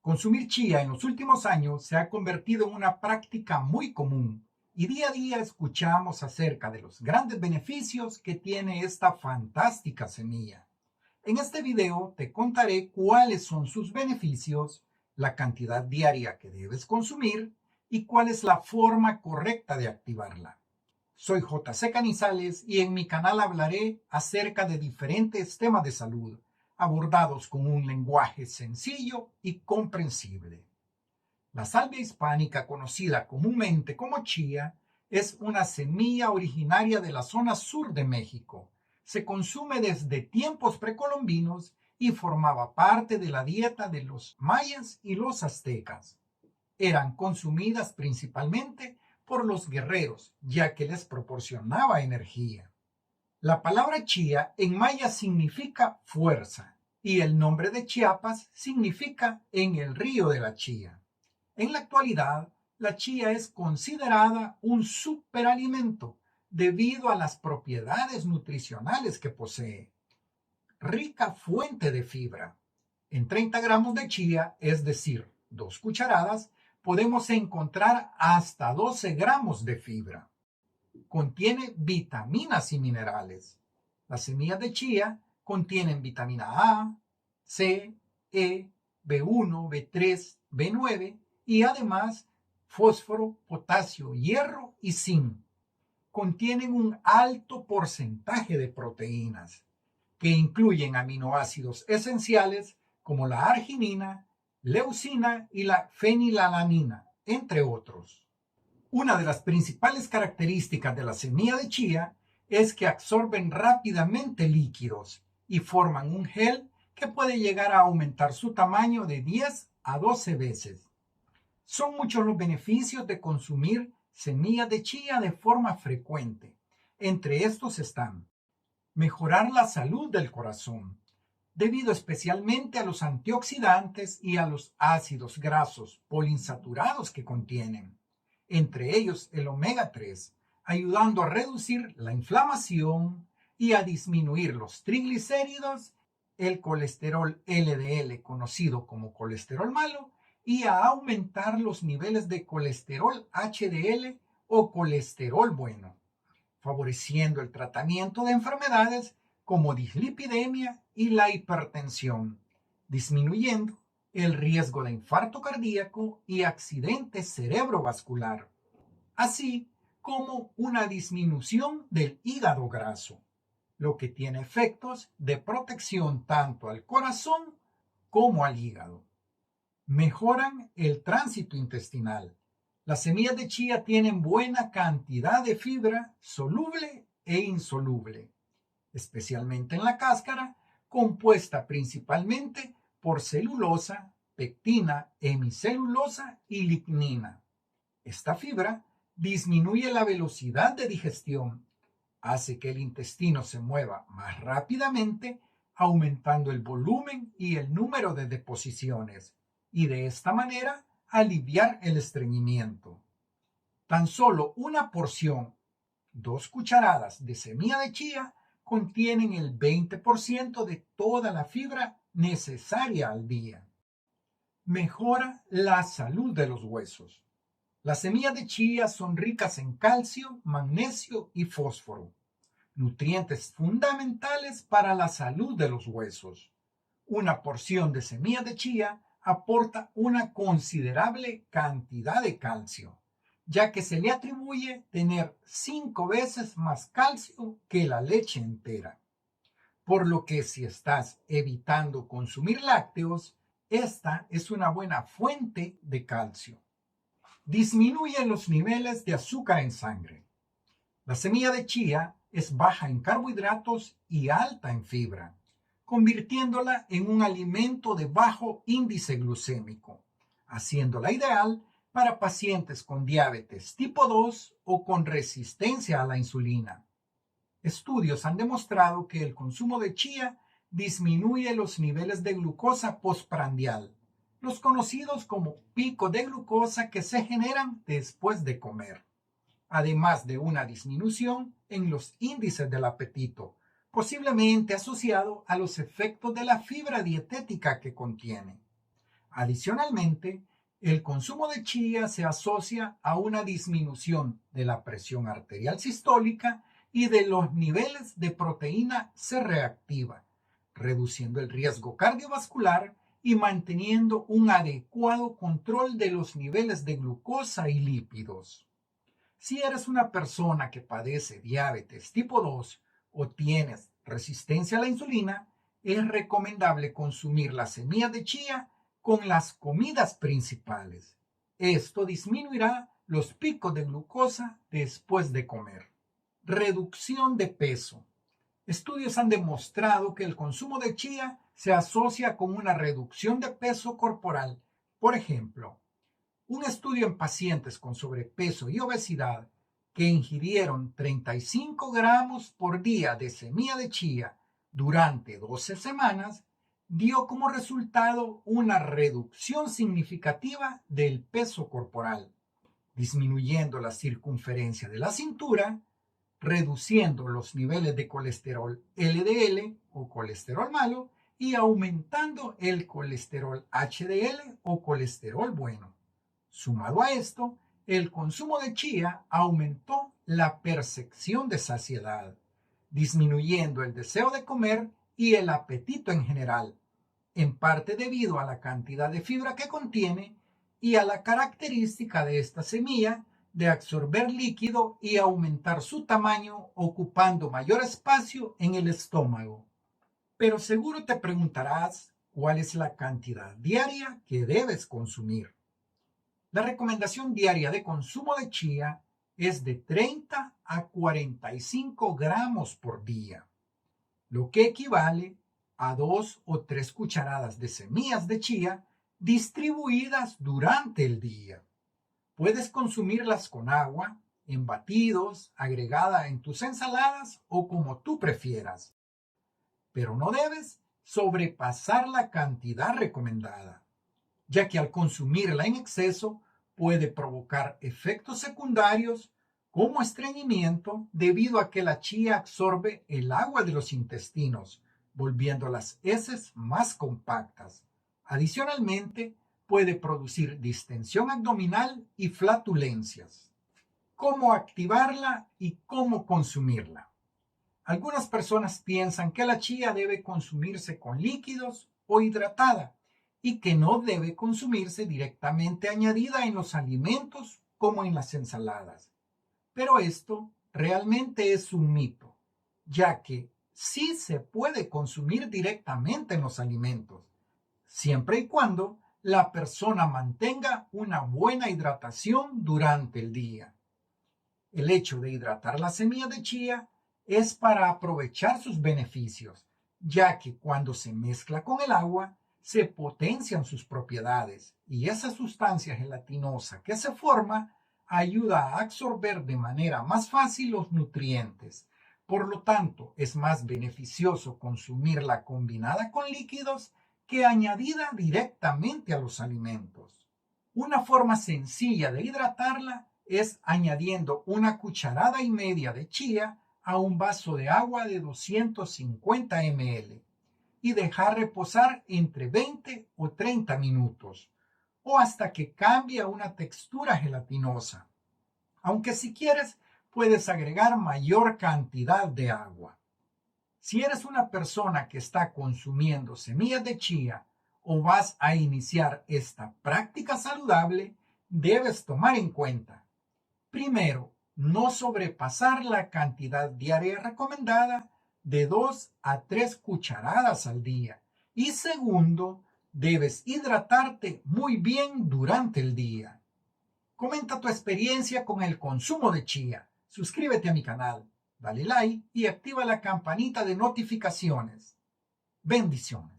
Consumir chía en los últimos años se ha convertido en una práctica muy común y día a día escuchamos acerca de los grandes beneficios que tiene esta fantástica semilla. En este video te contaré cuáles son sus beneficios, la cantidad diaria que debes consumir y cuál es la forma correcta de activarla. Soy J.C. Canizales y en mi canal hablaré acerca de diferentes temas de salud, abordados con un lenguaje sencillo y comprensible. La salvia hispánica, conocida comúnmente como chía, es una semilla originaria de la zona sur de México. Se consume desde tiempos precolombinos y formaba parte de la dieta de los mayas y los aztecas. Eran consumidas principalmente por los guerreros, ya que les proporcionaba energía. La palabra chía en maya significa fuerza y el nombre de Chiapas significa en el río de la chía. En la actualidad, la chía es considerada un superalimento debido a las propiedades nutricionales que posee. Rica fuente de fibra. En 30 gramos de chía, es decir, 2 cucharadas, podemos encontrar hasta 12 gramos de fibra. Contiene vitaminas y minerales. Las semillas de chía contienen vitamina A, C, E, B1, B3, B9 y además fósforo, potasio, hierro y zinc. Contienen un alto porcentaje de proteínas, que incluyen aminoácidos esenciales como la arginina, leucina y la fenilalanina, entre otros. Una de las principales características de la semilla de chía es que absorben rápidamente líquidos y forman un gel que puede llegar a aumentar su tamaño de 10 a 12 veces. Son muchos los beneficios de consumir semillas de chía de forma frecuente. Entre estos están mejorar la salud del corazón, debido especialmente a los antioxidantes y a los ácidos grasos poliinsaturados que contienen, entre ellos el omega 3, ayudando a reducir la inflamación y a disminuir los triglicéridos, el colesterol LDL conocido como colesterol malo y a aumentar los niveles de colesterol HDL o colesterol bueno, favoreciendo el tratamiento de enfermedades como dislipidemia y la hipertensión, disminuyendo el riesgo de infarto cardíaco y accidente cerebrovascular, así como una disminución del hígado graso, lo que tiene efectos de protección tanto al corazón como al hígado. Mejoran el tránsito intestinal. Las semillas de chía tienen buena cantidad de fibra soluble e insoluble, especialmente en la cáscara, compuesta principalmente por celulosa, pectina, hemicelulosa y lignina. Esta fibra disminuye la velocidad de digestión, hace que el intestino se mueva más rápidamente, aumentando el volumen y el número de deposiciones, y de esta manera aliviar el estreñimiento. Tan solo una porción, 2 cucharadas de semilla de chía, contienen el 20% de toda la fibra necesaria al día. Mejora la salud de los huesos. Las semillas de chía son ricas en calcio, magnesio y fósforo, nutrientes fundamentales para la salud de los huesos. Una porción de semillas de chía aporta una considerable cantidad de calcio, ya que se le atribuye tener 5 veces más calcio que la leche entera. Por lo que si estás evitando consumir lácteos, esta es una buena fuente de calcio. Disminuye los niveles de azúcar en sangre. La semilla de chía es baja en carbohidratos y alta en fibra, convirtiéndola en un alimento de bajo índice glucémico, haciéndola ideal para pacientes con diabetes tipo 2 o con resistencia a la insulina. Estudios han demostrado que el consumo de chía disminuye los niveles de glucosa postprandial, los conocidos como picos de glucosa que se generan después de comer, además de una disminución en los índices del apetito, posiblemente asociado a los efectos de la fibra dietética que contiene. Adicionalmente, el consumo de chía se asocia a una disminución de la presión arterial sistólica y de los niveles de proteína C reactiva, reduciendo el riesgo cardiovascular y manteniendo un adecuado control de los niveles de glucosa y lípidos. Si eres una persona que padece diabetes tipo 2 o tienes resistencia a la insulina, es recomendable consumir las semillas de chía con las comidas principales. Esto disminuirá los picos de glucosa después de comer. Reducción de peso. Estudios han demostrado que el consumo de chía se asocia con una reducción de peso corporal. Por ejemplo, un estudio en pacientes con sobrepeso y obesidad que ingirieron 35 gramos por día de semilla de chía durante 12 semanas dio como resultado una reducción significativa del peso corporal, disminuyendo la circunferencia de la cintura, reduciendo los niveles de colesterol LDL o colesterol malo y aumentando el colesterol HDL o colesterol bueno. Sumado a esto, el consumo de chía aumentó la percepción de saciedad, disminuyendo el deseo de comer y el apetito en general, en parte debido a la cantidad de fibra que contiene y a la característica de esta semilla de absorber líquido y aumentar su tamaño ocupando mayor espacio en el estómago. Pero seguro te preguntarás cuál es la cantidad diaria que debes consumir. La recomendación diaria de consumo de chía es de 30 a 45 gramos por día, lo que equivale a 2 o 3 cucharadas de semillas de chía distribuidas durante el día. Puedes consumirlas con agua, en batidos, agregada en tus ensaladas o como tú prefieras. Pero no debes sobrepasar la cantidad recomendada, ya que al consumirla en exceso puede provocar efectos secundarios como estreñimiento debido a que la chía absorbe el agua de los intestinos, volviendo las heces más compactas. Adicionalmente, puede producir distensión abdominal y flatulencias. ¿Cómo activarla y cómo consumirla? Algunas personas piensan que la chía debe consumirse con líquidos o hidratada y que no debe consumirse directamente añadida en los alimentos como en las ensaladas. Pero esto realmente es un mito, ya que sí se puede consumir directamente en los alimentos, siempre y cuando la persona mantenga una buena hidratación durante el día. El hecho de hidratar la semilla de chía es para aprovechar sus beneficios, ya que cuando se mezcla con el agua, se potencian sus propiedades y esa sustancia gelatinosa que se forma ayuda a absorber de manera más fácil los nutrientes. Por lo tanto, es más beneficioso consumirla combinada con líquidos que añadida directamente a los alimentos. Una forma sencilla de hidratarla es añadiendo 1,5 cucharadas de chía a un vaso de agua de 250 ml y dejar reposar entre 20 o 30 minutos o hasta que cambie a una textura gelatinosa. Aunque si quieres, puedes agregar mayor cantidad de agua. Si eres una persona que está consumiendo semillas de chía o vas a iniciar esta práctica saludable, debes tomar en cuenta: primero, no sobrepasar la cantidad diaria recomendada de 2 a 3 cucharadas al día. Y segundo, debes hidratarte muy bien durante el día. Comenta tu experiencia con el consumo de chía. Suscríbete a mi canal, dale like y activa la campanita de notificaciones. Bendiciones.